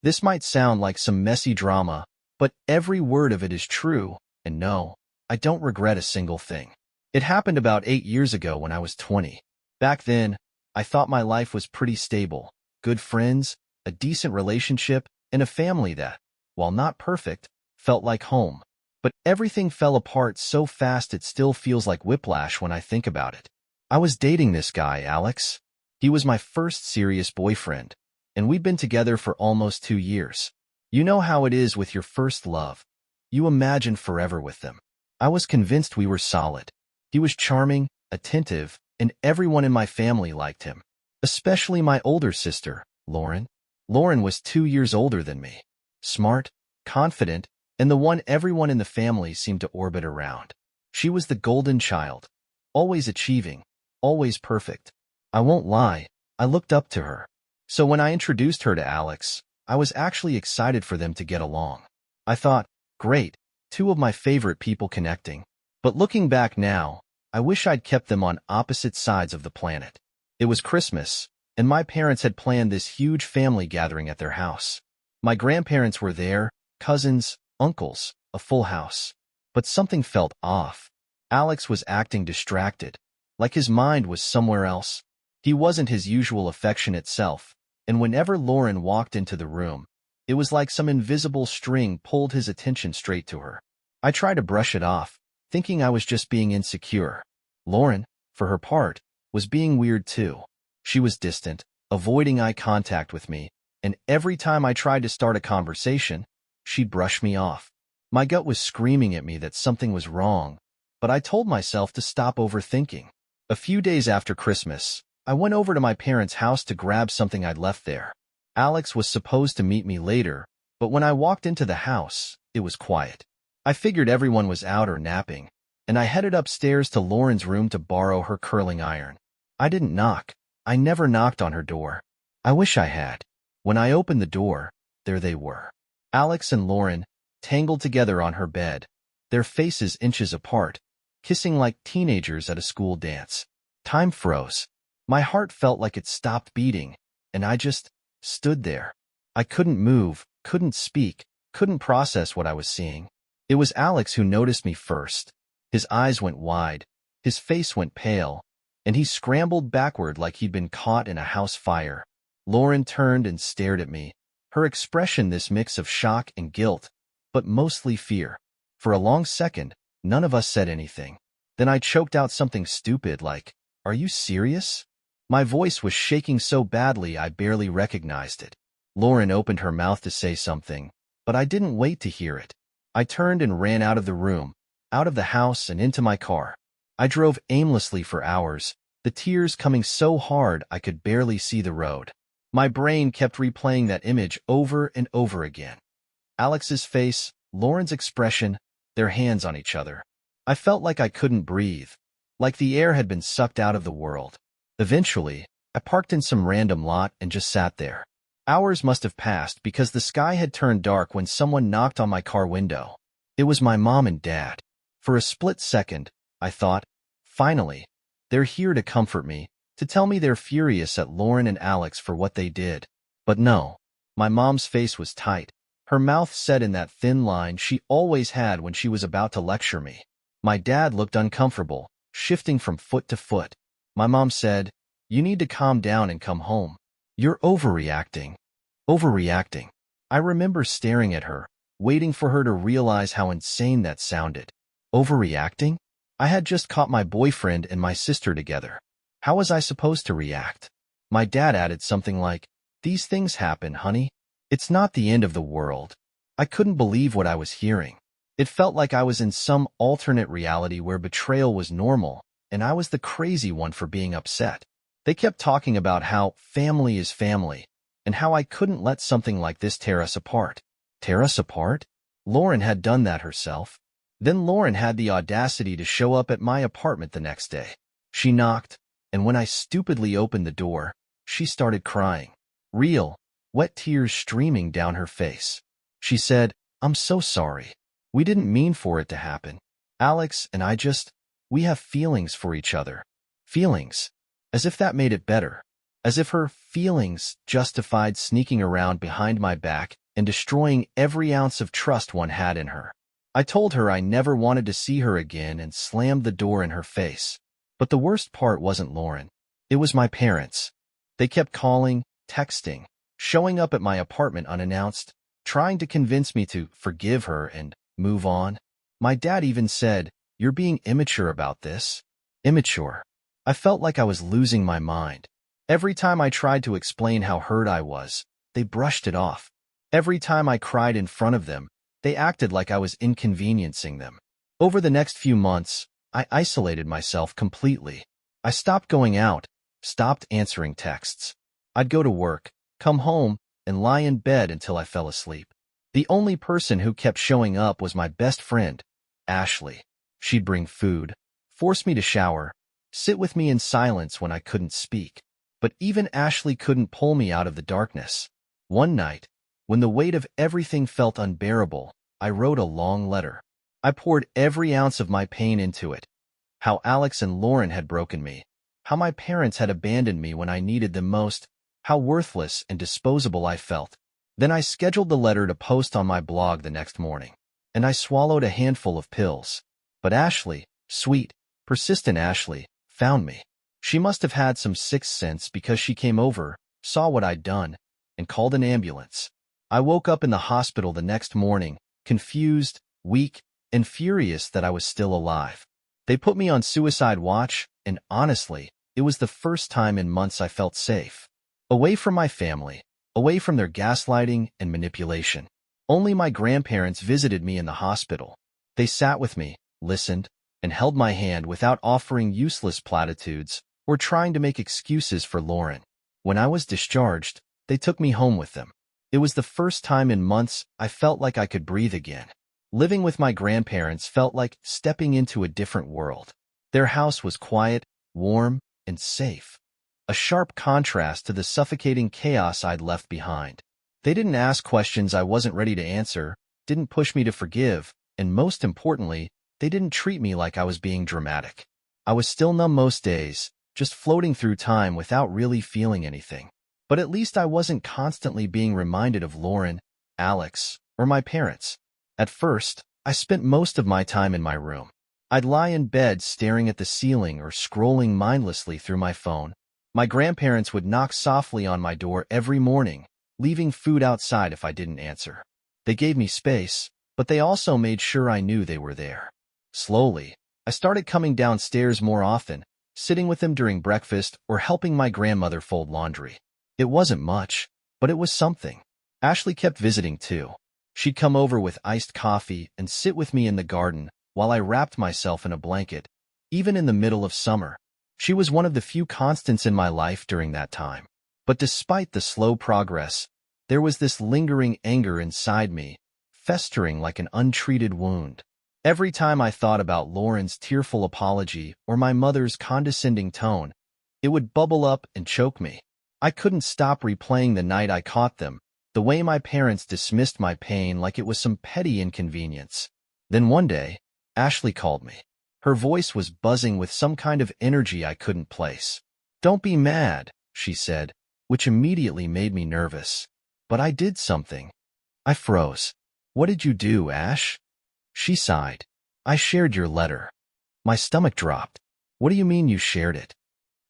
This might sound like some messy drama, but every word of it is true, and no, I don't regret a single thing. It happened about 8 years ago when I was 20. Back then, I thought my life was pretty stable, good friends, a decent relationship, and a family that, while not perfect, felt like home. But everything fell apart so fast it still feels like whiplash when I think about it. I was dating this guy, Alex. He was my first serious boyfriend, and we'd been together for almost 2 years. You know how it is with your first love. You imagine forever with them. I was convinced we were solid. He was charming, attentive, and everyone in my family liked him. Especially my older sister, Lauren. Lauren was 2 years older than me. Smart, confident, and the one everyone in the family seemed to orbit around. She was the golden child, always achieving, always perfect. I won't lie, I looked up to her. So when I introduced her to Alex, I was actually excited for them to get along. I thought, great, two of my favorite people connecting. But looking back now, I wish I'd kept them on opposite sides of the planet. It was Christmas, and my parents had planned this huge family gathering at their house. My grandparents were there, cousins, uncles, a full house. But something felt off. Alex was acting distracted, like his mind was somewhere else. He wasn't his usual affectionate self, and whenever Lauren walked into the room, it was like some invisible string pulled his attention straight to her. I tried to brush it off, thinking I was just being insecure. Lauren, for her part, was being weird too. She was distant, avoiding eye contact with me, and every time I tried to start a conversation, she'd brush me off. My gut was screaming at me that something was wrong, but I told myself to stop overthinking. A few days after Christmas, I went over to my parents' house to grab something I'd left there. Alex was supposed to meet me later, but when I walked into the house, it was quiet. I figured everyone was out or napping, and I headed upstairs to Lauren's room to borrow her curling iron. I didn't knock. I never knocked on her door. I wish I had. When I opened the door, there they were. Alex and Lauren, tangled together on her bed, their faces inches apart, kissing like teenagers at a school dance. Time froze. My heart felt like it stopped beating, and I just stood there. I couldn't move, couldn't speak, couldn't process what I was seeing. It was Alex who noticed me first. His eyes went wide, his face went pale, and he scrambled backward like he'd been caught in a house fire. Lauren turned and stared at me, her expression this mix of shock and guilt, but mostly fear. For a long second, none of us said anything. Then I choked out something stupid like, "Are you serious?" My voice was shaking so badly I barely recognized it. Lauren opened her mouth to say something, but I didn't wait to hear it. I turned and ran out of the room, out of the house and into my car. I drove aimlessly for hours, the tears coming so hard I could barely see the road. My brain kept replaying that image over and over again. Alex's face, Lauren's expression, their hands on each other. I felt like I couldn't breathe, like the air had been sucked out of the world. Eventually, I parked in some random lot and just sat there. Hours must have passed because the sky had turned dark when someone knocked on my car window. It was my mom and dad. For a split second, I thought, finally, they're here to comfort me, to tell me they're furious at Lauren and Alex for what they did. But no, my mom's face was tight, her mouth set in that thin line she always had when she was about to lecture me. My dad looked uncomfortable, shifting from foot to foot. My mom said, "You need to calm down and come home. You're overreacting." Overreacting. I remember staring at her, waiting for her to realize how insane that sounded. Overreacting? I had just caught my boyfriend and my sister together. How was I supposed to react? My dad added something like, "These things happen, honey. It's not the end of the world." I couldn't believe what I was hearing. It felt like I was in some alternate reality where betrayal was normal, and I was the crazy one for being upset. They kept talking about how family is family, and how I couldn't let something like this tear us apart. Tear us apart? Lauren had done that herself. Then Lauren had the audacity to show up at my apartment the next day. She knocked, and when I stupidly opened the door, she started crying. Real, wet tears streaming down her face. She said, "I'm so sorry. We didn't mean for it to happen. Alex and I we have feelings for each other." Feelings. As if that made it better. as if her feelings justified sneaking around behind my back and destroying every ounce of trust one had in her. I told her I never wanted to see her again and slammed the door in her face. But the worst part wasn't Lauren. It was my parents. They kept calling, texting, showing up at my apartment unannounced, trying to convince me to forgive her and move on. My dad even said, "You're being immature about this." Immature. I felt like I was losing my mind. Every time I tried to explain how hurt I was, they brushed it off. Every time I cried in front of them, they acted like I was inconveniencing them. Over the next few months, I isolated myself completely. I stopped going out, stopped answering texts. I'd go to work, come home, and lie in bed until I fell asleep. The only person who kept showing up was my best friend, Ashley. She'd bring food, force me to shower, sit with me in silence when I couldn't speak. But even Ashley couldn't pull me out of the darkness. One night, when the weight of everything felt unbearable, I wrote a long letter. I poured every ounce of my pain into it. How Alex and Lauren had broken me. How my parents had abandoned me when I needed them most. How worthless and disposable I felt. Then I scheduled the letter to post on my blog the next morning. And I swallowed a handful of pills. But Ashley, sweet, persistent Ashley, found me. She must have had some sixth sense because she came over, saw what I'd done, and called an ambulance. I woke up in the hospital the next morning, confused, weak, and furious that I was still alive. They put me on suicide watch, and honestly, it was the first time in months I felt safe. Away from my family, away from their gaslighting and manipulation. Only my grandparents visited me in the hospital. They sat with me, listened, and held my hand without offering useless platitudes or trying to make excuses for Lauren. When I was discharged, they took me home with them. It was the first time in months I felt like I could breathe again. Living with my grandparents felt like stepping into a different world. Their house was quiet, warm, and safe. A sharp contrast to the suffocating chaos I'd left behind. They didn't ask questions I wasn't ready to answer, didn't push me to forgive, and most importantly, they didn't treat me like I was being dramatic. I was still numb most days, just floating through time without really feeling anything. But at least I wasn't constantly being reminded of Lauren, Alex, or my parents. At first, I spent most of my time in my room. I'd lie in bed staring at the ceiling or scrolling mindlessly through my phone. My grandparents would knock softly on my door every morning, leaving food outside if I didn't answer. They gave me space, but they also made sure I knew they were there. Slowly, I started coming downstairs more often, sitting with them during breakfast or helping my grandmother fold laundry. It wasn't much, but it was something. Ashley kept visiting too. She'd come over with iced coffee and sit with me in the garden while I wrapped myself in a blanket, even in the middle of summer. She was one of the few constants in my life during that time. But despite the slow progress, there was this lingering anger inside me, festering like an untreated wound. Every time I thought about Lauren's tearful apology or my mother's condescending tone, it would bubble up and choke me. I couldn't stop replaying the night I caught them, the way my parents dismissed my pain like it was some petty inconvenience. Then one day, Ashley called me. Her voice was buzzing with some kind of energy I couldn't place. "Don't be mad," she said, which immediately made me nervous. But I did something. I froze. "What did you do, Ash?" She sighed. "I shared your letter." My stomach dropped. "What do you mean you shared it?"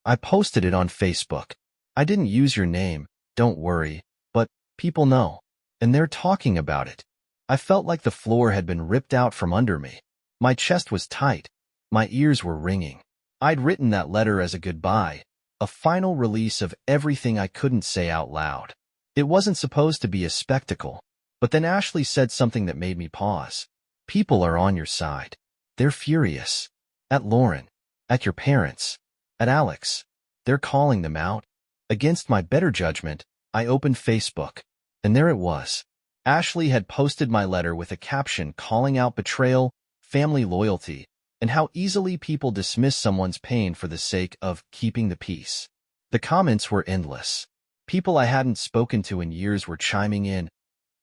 "I posted it on Facebook. I didn't use your name, don't worry, but people know, and they're talking about it." I felt like the floor had been ripped out from under me. My chest was tight. My ears were ringing. I'd written that letter as a goodbye, a final release of everything I couldn't say out loud. It wasn't supposed to be a spectacle, but then Ashley said something that made me pause. "People are on your side. They're furious. At Lauren. At your parents. At Alex. They're calling them out." Against my better judgment, I opened Facebook, and there it was. Ashley had posted my letter with a caption calling out betrayal, family loyalty, and how easily people dismiss someone's pain for the sake of keeping the peace. The comments were endless. People I hadn't spoken to in years were chiming in.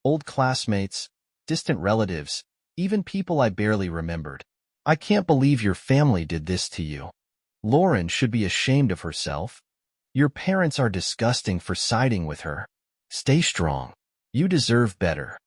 Old classmates, distant relatives, even people I barely remembered. "I can't believe your family did this to you. Lauren should be ashamed of herself. Your parents are disgusting for siding with her. Stay strong. You deserve better.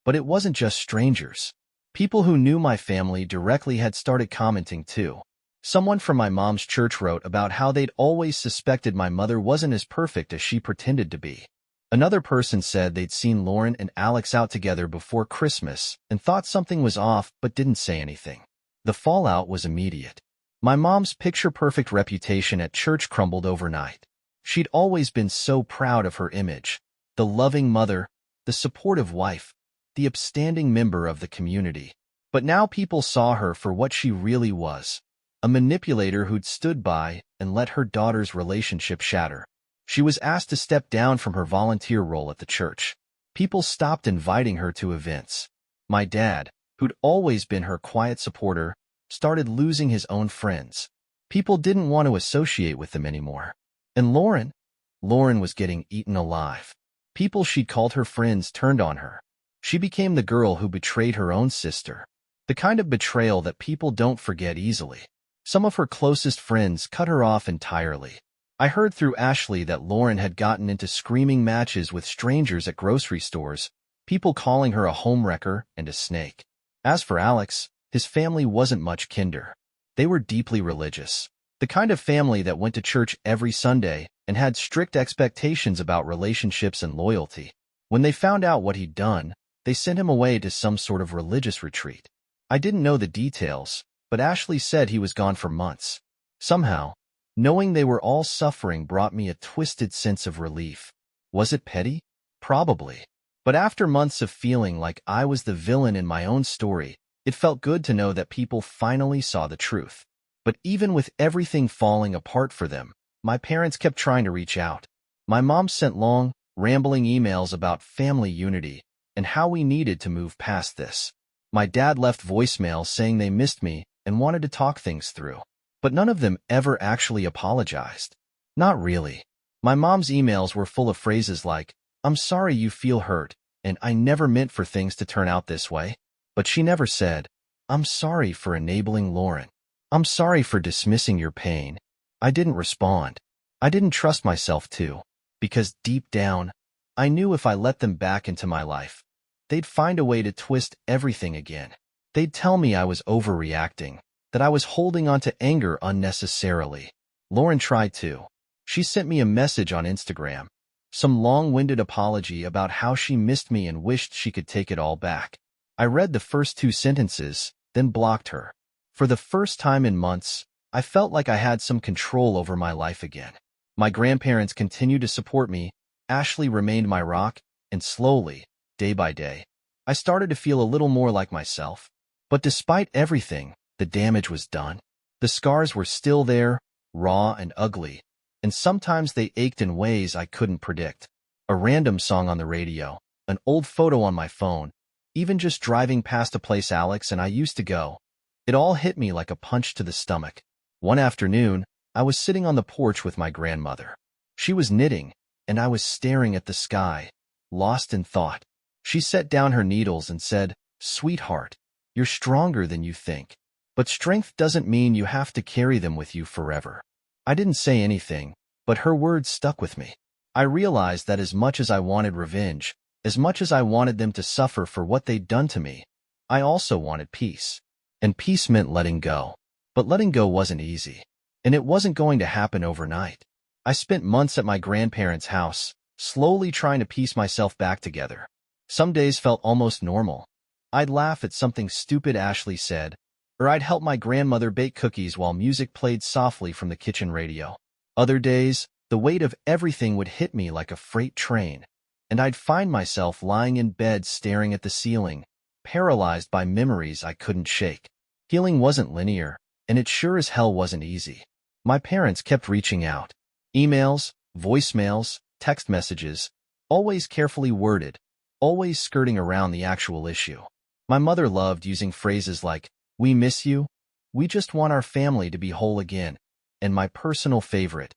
But it wasn't just strangers. People who knew my family directly had started commenting too. Someone from my mom's church wrote about how they'd always suspected my mother wasn't as perfect as she pretended to be. Another person said they'd seen Lauren and Alex out together before Christmas and thought something was off but didn't say anything. The fallout was immediate. My mom's picture-perfect reputation at church crumbled overnight. She'd always been so proud of her image, the loving mother, the supportive wife, the upstanding member of the community. But now people saw her for what she really was, a manipulator who'd stood by and let her daughter's relationship shatter. She was asked to step down from her volunteer role at the church. People stopped inviting her to events. My dad, who'd always been her quiet supporter, started losing his own friends. People didn't want to associate with them anymore. And Lauren was getting eaten alive. People she'd called her friends turned on her. She became the girl who betrayed her own sister. The kind of betrayal that people don't forget easily. Some of her closest friends cut her off entirely. I heard through Ashley that Lauren had gotten into screaming matches with strangers at grocery stores, people calling her a homewrecker and a snake. As for Alex, his family wasn't much kinder. They were deeply religious. The kind of family that went to church every Sunday and had strict expectations about relationships and loyalty. When they found out what he'd done, they sent him away to some sort of religious retreat. I didn't know the details, but Ashley said he was gone for months. Somehow, knowing they were all suffering brought me a twisted sense of relief. Was it petty? Probably. But after months of feeling like I was the villain in my own story, it felt good to know that people finally saw the truth. But even with everything falling apart for them, my parents kept trying to reach out. My mom sent long, rambling emails about family unity and how we needed to move past this. My dad left voicemails saying they missed me and wanted to talk things through. But none of them ever actually apologized. Not really. My mom's emails were full of phrases like, "I'm sorry you feel hurt," and "I never meant for things to turn out this way." But she never said, "I'm sorry for enabling Lauren. I'm sorry for dismissing your pain." I didn't respond. I didn't trust myself to, because deep down, I knew if I let them back into my life, they'd find a way to twist everything again. They'd tell me I was overreacting, that I was holding on to anger unnecessarily. Lauren tried to. She sent me a message on Instagram, some long-winded apology about how she missed me and wished she could take it all back. I read the first 2 sentences, then blocked her. For the first time in months, I felt like I had some control over my life again. My grandparents continued to support me, Ashley remained my rock, and slowly, day by day, I started to feel a little more like myself. But despite everything, the damage was done. The scars were still there, raw and ugly, and sometimes they ached in ways I couldn't predict. A random song on the radio, an old photo on my phone, even just driving past a place Alex and I used to go, it all hit me like a punch to the stomach. One afternoon, I was sitting on the porch with my grandmother. She was knitting, and I was staring at the sky, lost in thought. She set down her needles and said, "Sweetheart, you're stronger than you think. But strength doesn't mean you have to carry them with you forever." I didn't say anything, but her words stuck with me. I realized that as much as I wanted revenge, as much as I wanted them to suffer for what they'd done to me, I also wanted peace. And peace meant letting go. But letting go wasn't easy. And it wasn't going to happen overnight. I spent months at my grandparents' house, slowly trying to piece myself back together. Some days felt almost normal. I'd laugh at something stupid Ashley said, or I'd help my grandmother bake cookies while music played softly from the kitchen radio. Other days, the weight of everything would hit me like a freight train, and I'd find myself lying in bed staring at the ceiling, paralyzed by memories I couldn't shake. Healing wasn't linear, and it sure as hell wasn't easy. My parents kept reaching out. Emails, voicemails, text messages, always carefully worded, always skirting around the actual issue. My mother loved using phrases like, "We miss you," "We just want our family to be whole again," and my personal favorite,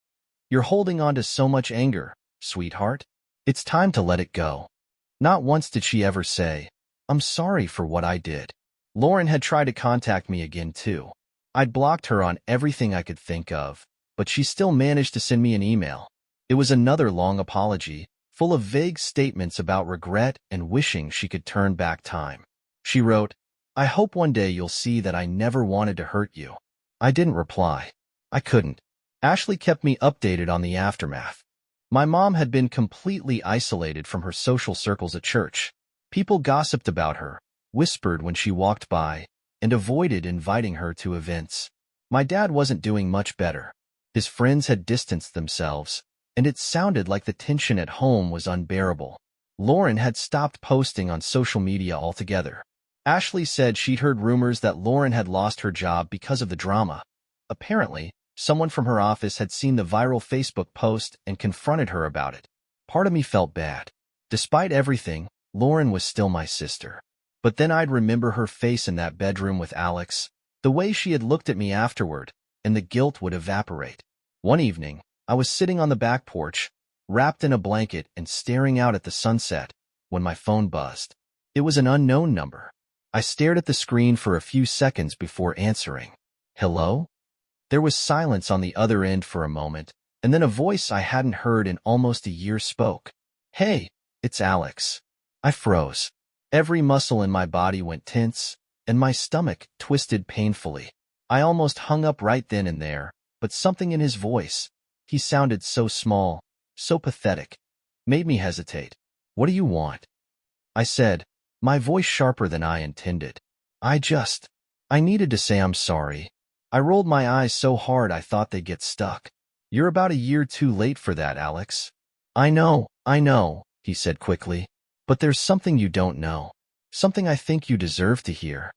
"You're holding on to so much anger, sweetheart. It's time to let it go." Not once did she ever say, "I'm sorry for what I did." Lauren had tried to contact me again too. I'd blocked her on everything I could think of, but she still managed to send me an email. It was another long apology, full of vague statements about regret and wishing she could turn back time. She wrote, "I hope one day you'll see that I never wanted to hurt you." I didn't reply. I couldn't. Ashley kept me updated on the aftermath. My mom had been completely isolated from her social circles at church. People gossiped about her, whispered when she walked by, and avoided inviting her to events. My dad wasn't doing much better. His friends had distanced themselves, and it sounded like the tension at home was unbearable. Lauren had stopped posting on social media altogether. Ashley said she'd heard rumors that Lauren had lost her job because of the drama. Apparently, someone from her office had seen the viral Facebook post and confronted her about it. Part of me felt bad. Despite everything, Lauren was still my sister. But then I'd remember her face in that bedroom with Alex, the way she had looked at me afterward, and the guilt would evaporate. One evening, I was sitting on the back porch, wrapped in a blanket and staring out at the sunset, when my phone buzzed. It was an unknown number. I stared at the screen for a few seconds before answering. "Hello?" There was silence on the other end for a moment, and then a voice I hadn't heard in almost a year spoke. "Hey, it's Alex." I froze. Every muscle in my body went tense, and my stomach twisted painfully. I almost hung up right then and there, but something in his voice, he sounded so small, so pathetic, made me hesitate. "What do you want?" I said, my voice sharper than I intended. I needed to say I'm sorry. I rolled my eyes so hard I thought they'd get stuck. "You're about a year too late for that, Alex." I know, he said quickly. "But there's something you don't know. Something I think you deserve to hear."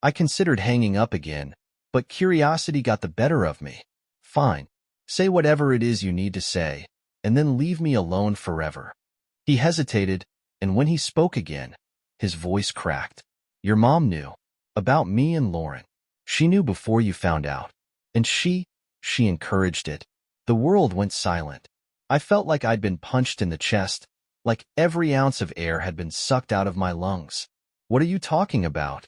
I considered hanging up again, but curiosity got the better of me. "Fine. Say whatever it is you need to say, and then leave me alone forever." He hesitated, and when he spoke again, his voice cracked. "Your mom knew. About me and Lauren. She knew before you found out. And she encouraged it." The world went silent. I felt like I'd been punched in the chest, like every ounce of air had been sucked out of my lungs. "What are you talking about?"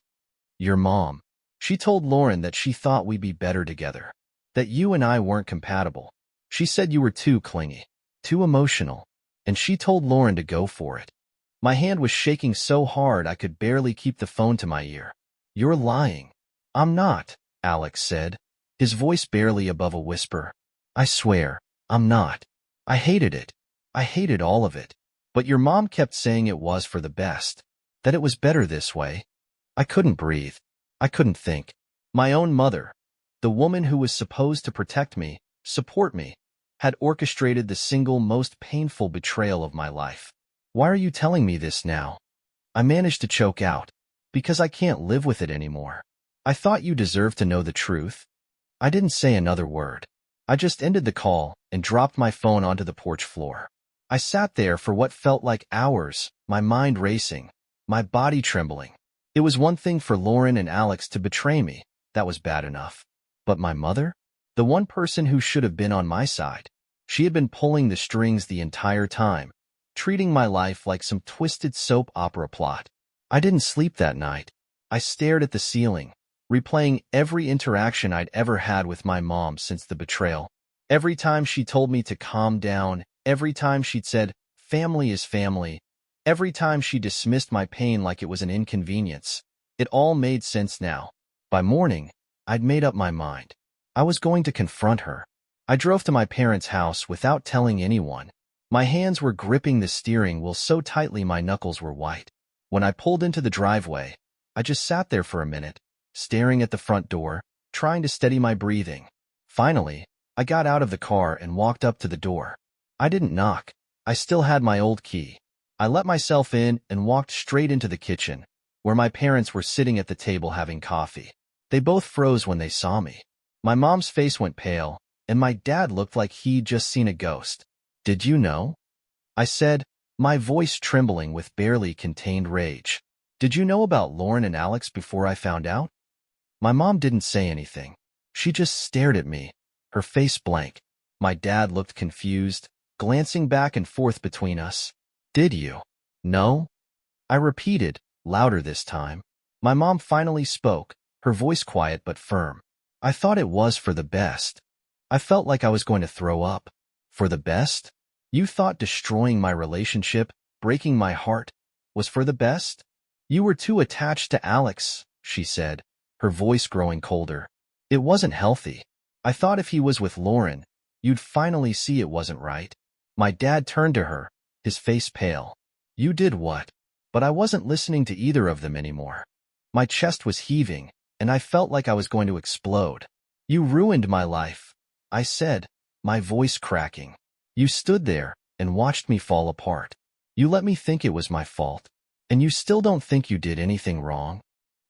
"Your mom. She told Lauren that she thought we'd be better together. That you and I weren't compatible. She said you were too clingy, too emotional, and she told Lauren to go for it." My hand was shaking so hard I could barely keep the phone to my ear. "You're lying." "I'm not," Alex said, his voice barely above a whisper. "I swear, I'm not. I hated it. I hated all of it. But your mom kept saying it was for the best, that it was better this way." I couldn't breathe. I couldn't think. My own mother, the woman who was supposed to protect me, support me, had orchestrated the single most painful betrayal of my life. "Why are you telling me this now?" I managed to choke out. "Because I can't live with it anymore. I thought you deserved to know the truth." I didn't say another word. I just ended the call and dropped my phone onto the porch floor. I sat there for what felt like hours, my mind racing, my body trembling. It was one thing for Lauren and Alex to betray me. That was bad enough. But my mother? The one person who should have been on my side. She had been pulling the strings the entire time, treating my life like some twisted soap opera plot. I didn't sleep that night. I stared at the ceiling, replaying every interaction I'd ever had with my mom since the betrayal. Every time she told me to calm down, every time she'd said, "Family is family," every time she dismissed my pain like it was an inconvenience. It all made sense now. By morning, I'd made up my mind. I was going to confront her. I drove to my parents' house without telling anyone. My hands were gripping the steering wheel so tightly my knuckles were white. When I pulled into the driveway, I just sat there for a minute, staring at the front door, trying to steady my breathing. Finally, I got out of the car and walked up to the door. I didn't knock. I still had my old key. I let myself in and walked straight into the kitchen, where my parents were sitting at the table having coffee. They both froze when they saw me. My mom's face went pale, and my dad looked like he'd just seen a ghost. "Did you know?" I said, my voice trembling with barely contained rage. "Did you know about Lauren and Alex before I found out?" My mom didn't say anything. She just stared at me, her face blank. My dad looked confused, glancing back and forth between us. "Did you?" "No?" I repeated, louder this time. My mom finally spoke, her voice quiet but firm. "I thought it was for the best." I felt like I was going to throw up. "For the best?" You thought destroying my relationship, breaking my heart, was for the best? You were too attached to Alex, she said, her voice growing colder. It wasn't healthy. I thought if he was with Lauren, you'd finally see it wasn't right. My dad turned to her, his face pale. You did what? But I wasn't listening to either of them anymore. My chest was heaving, and I felt like I was going to explode. You ruined my life, I said, my voice cracking. You stood there and watched me fall apart. You let me think it was my fault, and you still don't think you did anything wrong?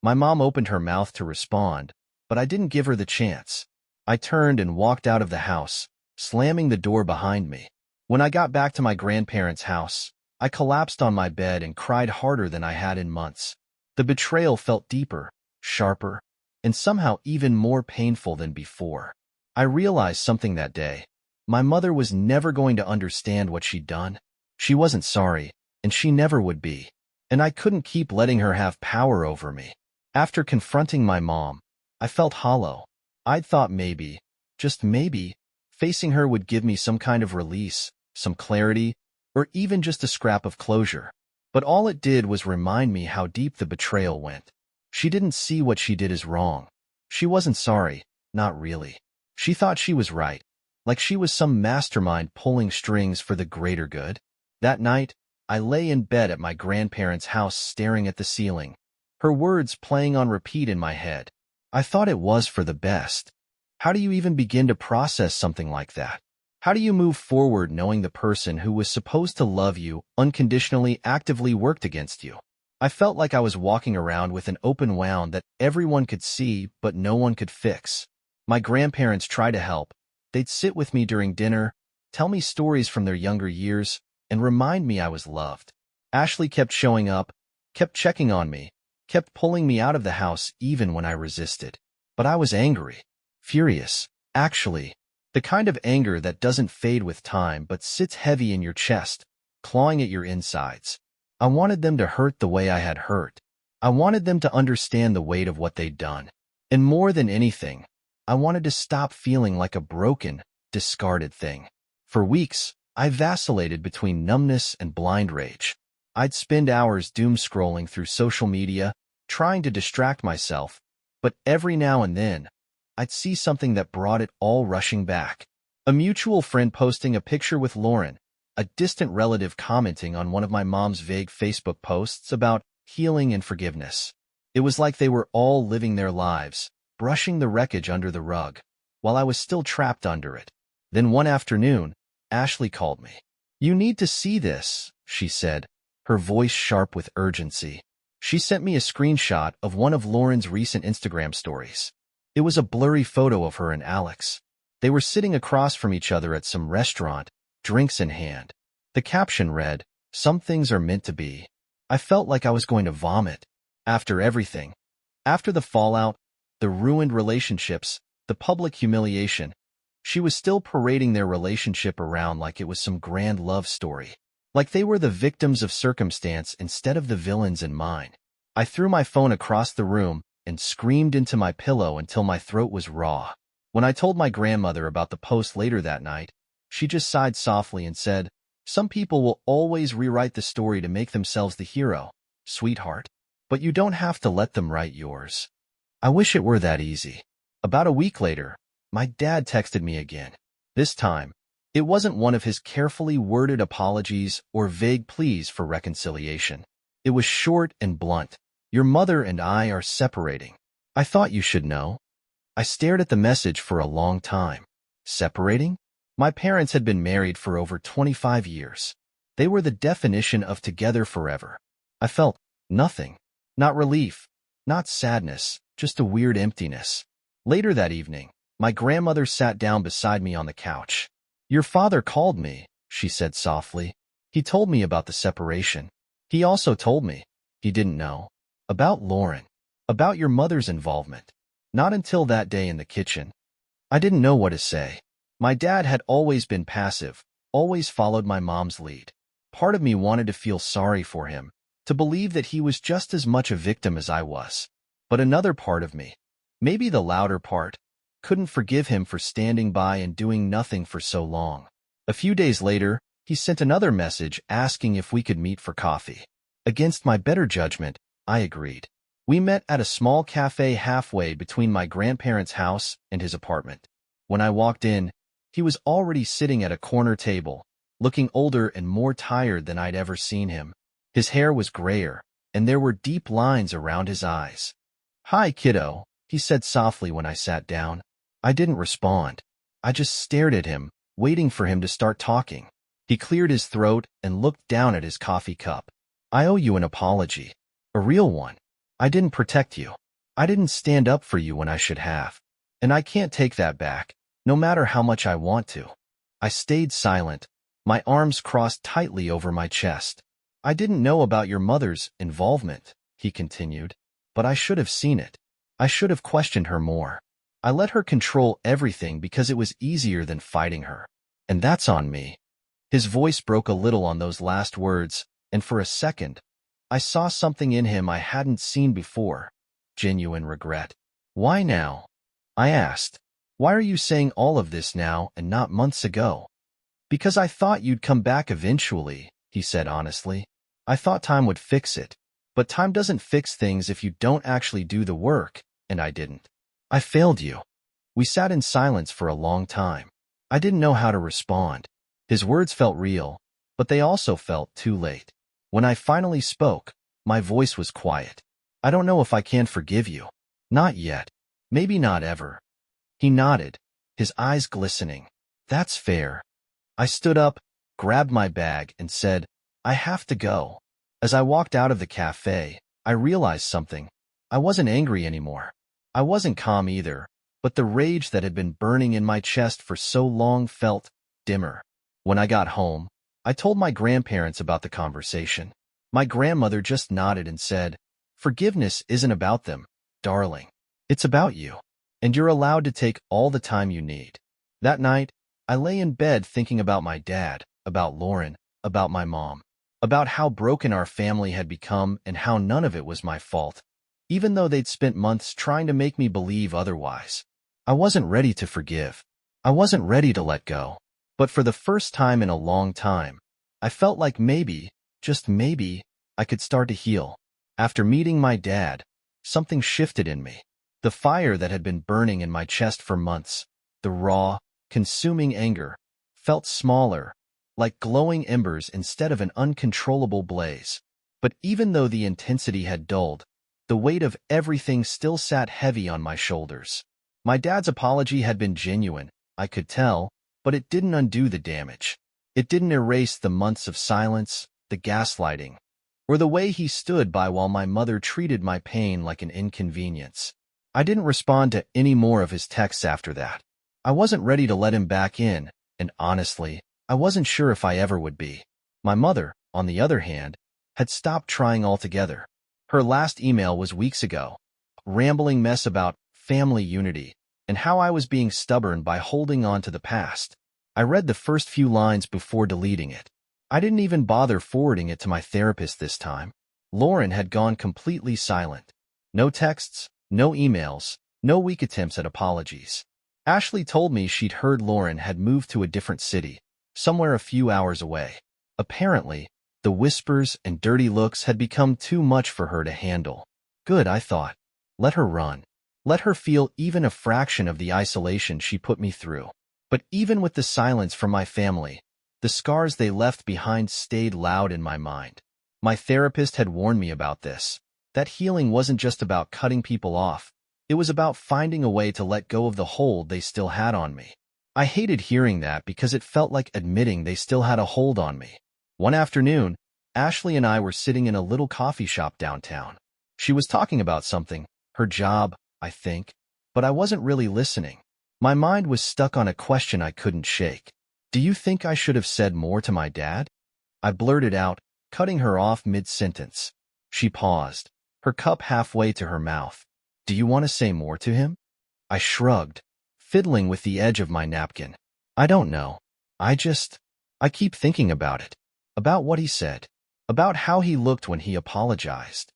My mom opened her mouth to respond, but I didn't give her the chance. I turned and walked out of the house, slamming the door behind me. When I got back to my grandparents' house, I collapsed on my bed and cried harder than I had in months. The betrayal felt deeper, sharper, and somehow even more painful than before. I realized something that day. My mother was never going to understand what she'd done. She wasn't sorry, and she never would be. And I couldn't keep letting her have power over me. After confronting my mom, I felt hollow. I'd thought maybe, just maybe, facing her would give me some kind of release, some clarity, or even just a scrap of closure. But all it did was remind me how deep the betrayal went. She didn't see what she did as wrong. She wasn't sorry, not really. She thought she was right, like she was some mastermind pulling strings for the greater good. That night, I lay in bed at my grandparents' house staring at the ceiling, her words playing on repeat in my head. I thought it was for the best. How do you even begin to process something like that? How do you move forward knowing the person who was supposed to love you unconditionally actively worked against you? I felt like I was walking around with an open wound that everyone could see but no one could fix. My grandparents tried to help. They'd sit with me during dinner, tell me stories from their younger years, and remind me I was loved. Ashley kept showing up, kept checking on me, kept pulling me out of the house even when I resisted. But I was angry, furious, actually. The kind of anger that doesn't fade with time but sits heavy in your chest, clawing at your insides. I wanted them to hurt the way I had hurt. I wanted them to understand the weight of what they'd done. And more than anything, I wanted to stop feeling like a broken, discarded thing. For weeks, I vacillated between numbness and blind rage. I'd spend hours doom-scrolling through social media, trying to distract myself, but every now and then, I'd see something that brought it all rushing back. A mutual friend posting a picture with Lauren, a distant relative commenting on one of my mom's vague Facebook posts about healing and forgiveness. It was like they were all living their lives, brushing the wreckage under the rug, while I was still trapped under it. Then one afternoon, Ashley called me. "You need to see this," she said, her voice sharp with urgency. She sent me a screenshot of one of Lauren's recent Instagram stories. It was a blurry photo of her and Alex. They were sitting across from each other at some restaurant, drinks in hand. The caption read, "Some things are meant to be." I felt like I was going to vomit. After everything, after the fallout, the ruined relationships, the public humiliation, she was still parading their relationship around like it was some grand love story. Like they were the victims of circumstance instead of the villains in mine. I threw my phone across the room and screamed into my pillow until my throat was raw. When I told my grandmother about the post later that night, she just sighed softly and said, "Some people will always rewrite the story to make themselves the hero, sweetheart. But you don't have to let them write yours." I wish it were that easy. About a week later, my dad texted me again. This time, it wasn't one of his carefully worded apologies or vague pleas for reconciliation. It was short and blunt. "Your mother and I are separating. I thought you should know." I stared at the message for a long time. Separating? My parents had been married for over 25 years. They were the definition of together forever. I felt nothing. Not relief, not sadness, just a weird emptiness. Later that evening, my grandmother sat down beside me on the couch. "Your father called me," she said softly. "He told me about the separation. He also told me, he didn't know, about Lauren, about your mother's involvement." Not until that day in the kitchen. I didn't know what to say. My dad had always been passive, always followed my mom's lead. Part of me wanted to feel sorry for him, to believe that he was just as much a victim as I was. But another part of me, maybe the louder part, couldn't forgive him for standing by and doing nothing for so long. A few days later, He sent another message asking if we could meet for coffee. Against my better judgment, I agreed. We met at a small cafe halfway between my grandparents' house and his apartment. When I walked in, he was already sitting at a corner table, looking older and more tired than I'd ever seen him. His hair was grayer, and there were deep lines around his eyes. "Hi, kiddo," he said softly when I sat down. I didn't respond. I just stared at him, waiting for him to start talking. He cleared his throat and looked down at his coffee cup. "I owe you an apology. A real one. I didn't protect you. I didn't stand up for you when I should have. And I can't take that back, no matter how much I want to." I stayed silent, my arms crossed tightly over my chest. "I didn't know about your mother's involvement," he continued, "but I should have seen it. I should have questioned her more. I let her control everything because it was easier than fighting her. And that's on me." His voice broke a little on those last words, and for a second, I saw something in him I hadn't seen before. Genuine regret. "Why now?" I asked. "Why are you saying all of this now and not months ago?" "Because I thought you'd come back eventually," he said honestly. "I thought time would fix it. But time doesn't fix things if you don't actually do the work, and I didn't. I failed you." We sat in silence for a long time. I didn't know how to respond. His words felt real, but they also felt too late. When I finally spoke, my voice was quiet. "I don't know if I can forgive you. Not yet. Maybe not ever." He nodded, his eyes glistening. "That's fair." I stood up, grabbed my bag, and said, "I have to go." As I walked out of the cafe, I realized something. I wasn't angry anymore. I wasn't calm either, but the rage that had been burning in my chest for so long felt dimmer. When I got home, I told my grandparents about the conversation. My grandmother just nodded and said, "Forgiveness isn't about them, darling. It's about you. And you're allowed to take all the time you need." That night, I lay in bed thinking about my dad, about Lauren, about my mom, about how broken our family had become and how none of it was my fault, even though they'd spent months trying to make me believe otherwise. I wasn't ready to forgive. I wasn't ready to let go. But for the first time in a long time, I felt like maybe, just maybe, I could start to heal. After meeting my dad, something shifted in me. The fire that had been burning in my chest for months, the raw, consuming anger, felt smaller, like glowing embers instead of an uncontrollable blaze. But even though the intensity had dulled, the weight of everything still sat heavy on my shoulders. My dad's apology had been genuine, I could tell, but it didn't undo the damage. It didn't erase the months of silence, the gaslighting, or the way he stood by while my mother treated my pain like an inconvenience. I didn't respond to any more of his texts after that. I wasn't ready to let him back in, and honestly, I wasn't sure if I ever would be. My mother, on the other hand, had stopped trying altogether. Her last email was weeks ago, a rambling mess about family unity and how I was being stubborn by holding on to the past. I read the first few lines before deleting it. I didn't even bother forwarding it to my therapist this time. Lauren had gone completely silent. No texts, no emails, no weak attempts at apologies. Ashley told me she'd heard Lauren had moved to a different city, somewhere a few hours away. Apparently, the whispers and dirty looks had become too much for her to handle. Good, I thought. Let her run. Let her feel even a fraction of the isolation she put me through. But even with the silence from my family, the scars they left behind stayed loud in my mind. My therapist had warned me about this. That healing wasn't just about cutting people off. It was about finding a way to let go of the hold they still had on me. I hated hearing that because it felt like admitting they still had a hold on me. One afternoon, Ashley and I were sitting in a little coffee shop downtown. She was talking about something, her job, I think, but I wasn't really listening. My mind was stuck on a question I couldn't shake. "Do you think I should have said more to my dad?" I blurted out, cutting her off mid-sentence. She paused, her cup halfway to her mouth. "Do you want to say more to him?" I shrugged, fiddling with the edge of my napkin. "I don't know. I keep thinking about it. About what he said. About how he looked when he apologized."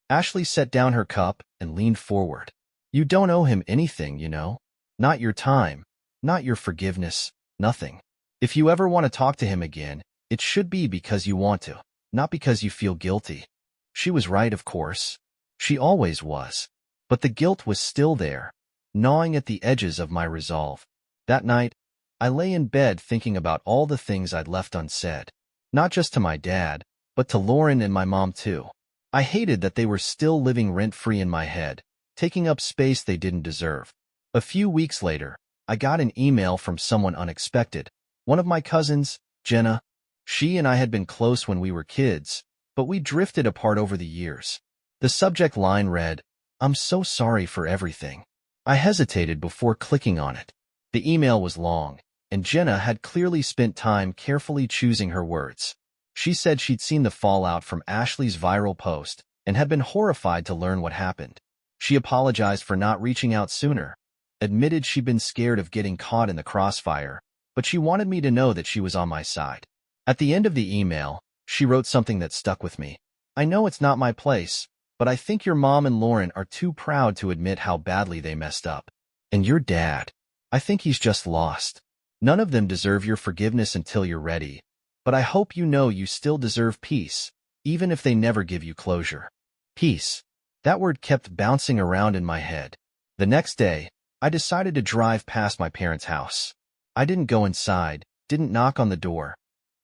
Ashley set down her cup and leaned forward. "You don't owe him anything, you know. Not your time, not your forgiveness, nothing. If you ever want to talk to him again, It should be because you want to, not because you feel guilty. She was right, of course. She always was. But the guilt was still there, gnawing at the edges of my resolve. That night, I lay in bed thinking about all the things I'd left unsaid. Not just to my dad, but to Lauren and my mom too. I hated that they were still living rent-free in my head, taking up space they didn't deserve. A few weeks later, I got an email from someone unexpected. One of my cousins, Jenna. She and I had been close when we were kids, but we drifted apart over the years. The subject line read, "I'm so sorry for everything." I hesitated before clicking on it. The email was long, and Jenna had clearly spent time carefully choosing her words. She said she'd seen the fallout from Ashley's viral post and had been horrified to learn what happened. She apologized for not reaching out sooner, admitted she'd been scared of getting caught in the crossfire, but she wanted me to know that she was on my side. At the end of the email, she wrote something that stuck with me. "I know it's not my place, but I think your mom and Lauren are too proud to admit how badly they messed up. And your dad, I think he's just lost. None of them deserve your forgiveness until you're ready, but I hope you know you still deserve peace, even if they never give you closure." Peace. That word kept bouncing around in my head. The next day, I decided to drive past my parents' house. I didn't go inside, didn't knock on the door.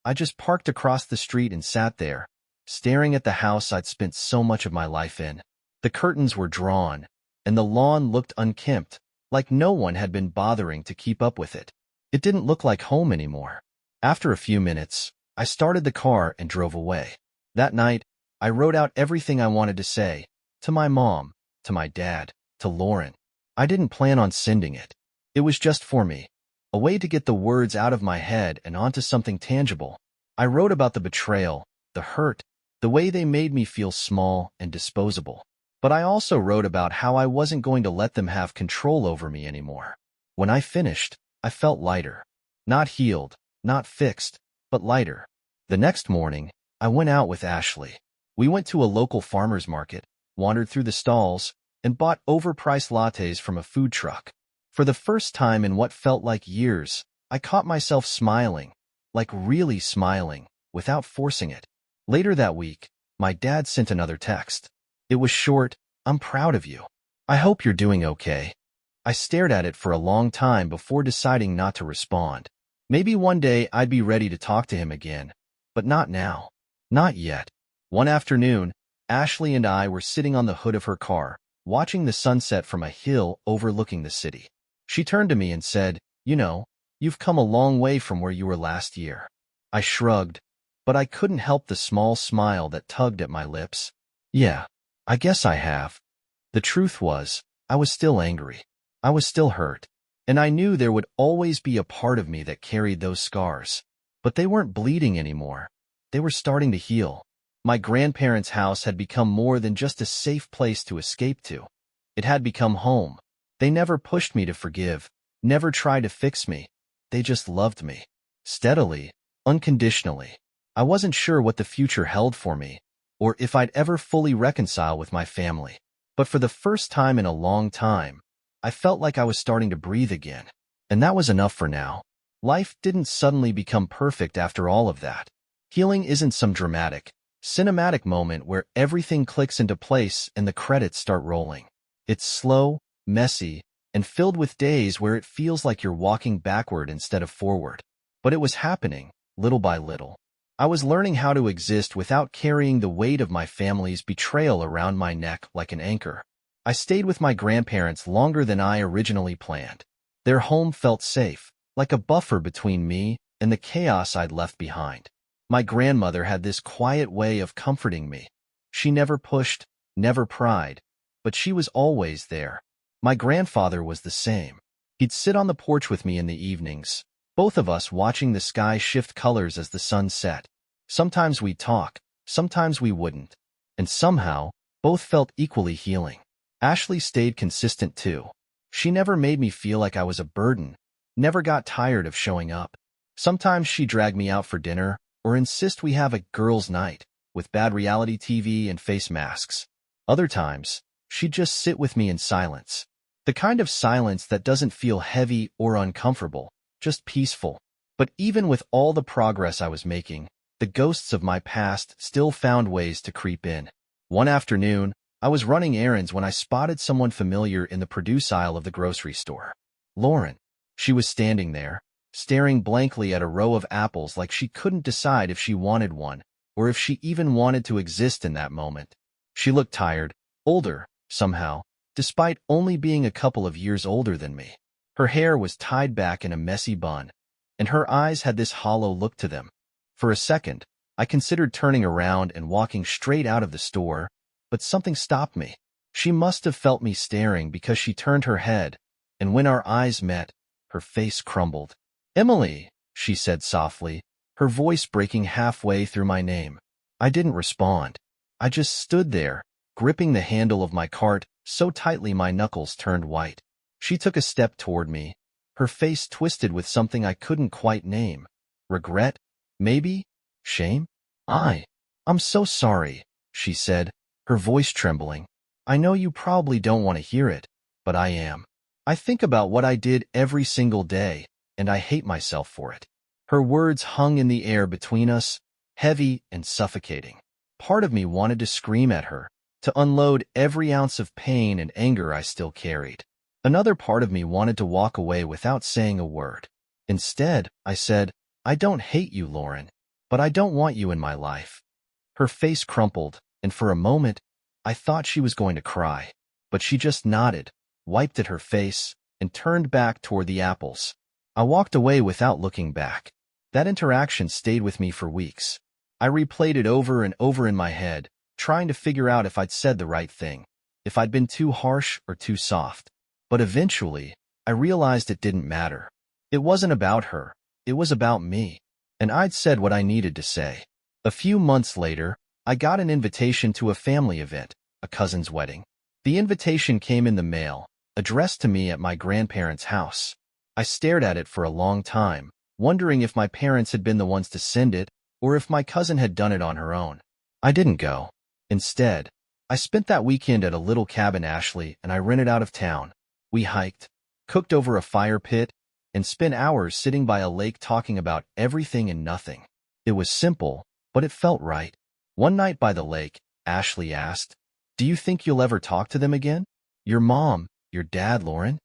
I just parked across the street and sat there, staring at the house I'd spent so much of my life in. The curtains were drawn, and the lawn looked unkempt, like no one had been bothering to keep up with it. It didn't look like home anymore. After a few minutes, I started the car and drove away. That night, I wrote out everything I wanted to say, to my mom, to my dad, to Lauren. I didn't plan on sending it. It was just for me, a way to get the words out of my head and onto something tangible. I wrote about the betrayal, the hurt, the way they made me feel small and disposable. But I also wrote about how I wasn't going to let them have control over me anymore. When I finished, I felt lighter. Not healed, not fixed, but lighter. The next morning, I went out with Ashley. We went to a local farmer's market, wandered through the stalls, and bought overpriced lattes from a food truck. For the first time in what felt like years, I caught myself smiling, like really smiling, without forcing it. Later that week, my dad sent another text. It was short, "I'm proud of you. I hope you're doing okay." I stared at it for a long time before deciding not to respond. Maybe one day I'd be ready to talk to him again, but not now. Not yet. One afternoon, Ashley and I were sitting on the hood of her car, watching the sunset from a hill overlooking the city. She turned to me and said, "You know, you've come a long way from where you were last year." I shrugged, but I couldn't help the small smile that tugged at my lips. "Yeah, I guess I have." The truth was, I was still angry. I was still hurt. And I knew there would always be a part of me that carried those scars. But they weren't bleeding anymore. They were starting to heal. My grandparents' house had become more than just a safe place to escape to. It had become home. They never pushed me to forgive, never tried to fix me. They just loved me. Steadily, unconditionally. I wasn't sure what the future held for me, or if I'd ever fully reconcile with my family. But for the first time in a long time, I felt like I was starting to breathe again. And that was enough for now. Life didn't suddenly become perfect after all of that. Healing isn't some dramatic, cinematic moment where everything clicks into place and the credits start rolling. It's slow, messy, and filled with days where it feels like you're walking backward instead of forward. But it was happening, little by little. I was learning how to exist without carrying the weight of my family's betrayal around my neck like an anchor. I stayed with my grandparents longer than I originally planned. Their home felt safe, like a buffer between me and the chaos I'd left behind. My grandmother had this quiet way of comforting me. She never pushed, never pried, but she was always there. My grandfather was the same. He'd sit on the porch with me in the evenings, both of us watching the sky shift colors as the sun set. Sometimes we'd talk, sometimes we wouldn't. And somehow, both felt equally healing. Ashley stayed consistent too. She never made me feel like I was a burden, never got tired of showing up. Sometimes she'd drag me out for dinner or insist we have a girls' night with bad reality TV and face masks. Other times, she'd just sit with me in silence. The kind of silence that doesn't feel heavy or uncomfortable, just peaceful. But even with all the progress I was making, the ghosts of my past still found ways to creep in. One afternoon, I was running errands when I spotted someone familiar in the produce aisle of the grocery store. Lauren. She was standing there, staring blankly at a row of apples like she couldn't decide if she wanted one, or if she even wanted to exist in that moment. She looked tired, older, somehow, despite only being a couple of years older than me. Her hair was tied back in a messy bun, and her eyes had this hollow look to them. For a second, I considered turning around and walking straight out of the store, but something stopped me. She must have felt me staring because she turned her head, and when our eyes met, her face crumbled. "Emily," she said softly, her voice breaking halfway through my name. I didn't respond. I just stood there, gripping the handle of my cart so tightly my knuckles turned white. She took a step toward me, her face twisted with something I couldn't quite name. Regret? Maybe? Shame? I'm so sorry, she said, her voice trembling. I know you probably don't want to hear it, but I am. I think about what I did every single day, and I hate myself for it. Her words hung in the air between us, heavy and suffocating. Part of me wanted to scream at her, to unload every ounce of pain and anger I still carried. Another part of me wanted to walk away without saying a word. Instead, I said, I don't hate you, Lauren, but I don't want you in my life. Her face crumpled, and for a moment, I thought she was going to cry. But she just nodded, wiped at her face, and turned back toward the apples. I walked away without looking back. That interaction stayed with me for weeks. I replayed it over and over in my head, trying to figure out if I'd said the right thing, if I'd been too harsh or too soft. But eventually, I realized it didn't matter. It wasn't about her. It was about me. And I'd said what I needed to say. A few months later, I got an invitation to a family event, a cousin's wedding. The invitation came in the mail, addressed to me at my grandparents' house. I stared at it for a long time, wondering if my parents had been the ones to send it, or if my cousin had done it on her own. I didn't go. Instead, I spent that weekend at a little cabin Ashley and I rented out of town. We hiked, cooked over a fire pit, and spent hours sitting by a lake talking about everything and nothing. It was simple, but it felt right. One night by the lake, Ashley asked, "Do you think you'll ever talk to them again? Your mom, your dad, Lauren?"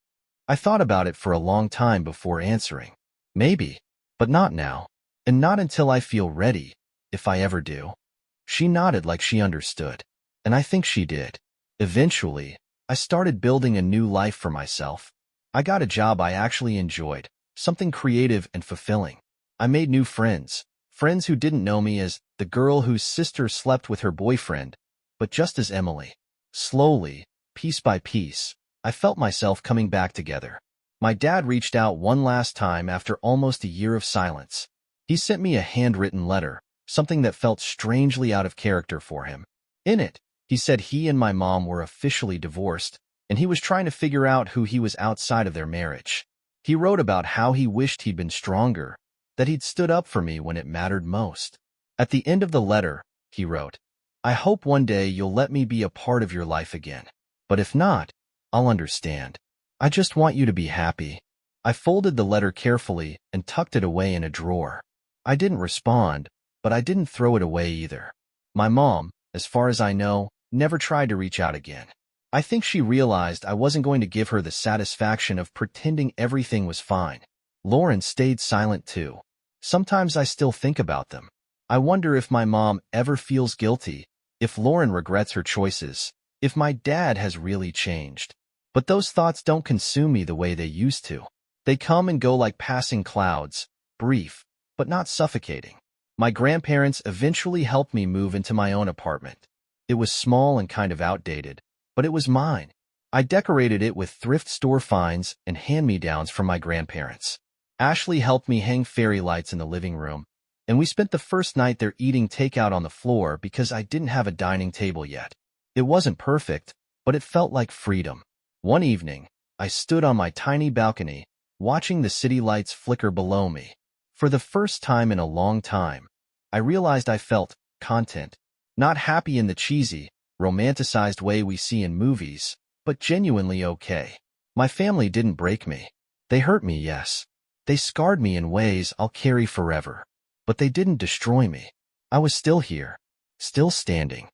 I thought about it for a long time before answering. Maybe, but not now, and not until I feel ready, if I ever do. She nodded like she understood, and I think she did. Eventually, I started building a new life for myself. I got a job I actually enjoyed, something creative and fulfilling. I made new friends, friends who didn't know me as the girl whose sister slept with her boyfriend, but just as Emily. Slowly, piece by piece, I felt myself coming back together. My dad reached out one last time after almost a year of silence. He sent me a handwritten letter, something that felt strangely out of character for him. In it, he said he and my mom were officially divorced, and he was trying to figure out who he was outside of their marriage. He wrote about how he wished he'd been stronger, that he'd stood up for me when it mattered most. At the end of the letter, he wrote, "I hope one day you'll let me be a part of your life again. But if not, I'll understand. I just want you to be happy." I folded the letter carefully and tucked it away in a drawer. I didn't respond, but I didn't throw it away either. My mom, as far as I know, never tried to reach out again. I think she realized I wasn't going to give her the satisfaction of pretending everything was fine. Lauren stayed silent too. Sometimes I still think about them. I wonder if my mom ever feels guilty, if Lauren regrets her choices, if my dad has really changed. But those thoughts don't consume me the way they used to. They come and go like passing clouds, brief, but not suffocating. My grandparents eventually helped me move into my own apartment. It was small and kind of outdated, but it was mine. I decorated it with thrift store finds and hand-me-downs from my grandparents. Ashley helped me hang fairy lights in the living room, and we spent the first night there eating takeout on the floor because I didn't have a dining table yet. It wasn't perfect, but it felt like freedom. One evening, I stood on my tiny balcony, watching the city lights flicker below me. For the first time in a long time, I realized I felt content. Not happy in the cheesy, romanticized way we see in movies, but genuinely okay. My family didn't break me. They hurt me, yes. They scarred me in ways I'll carry forever. But they didn't destroy me. I was still here, still standing.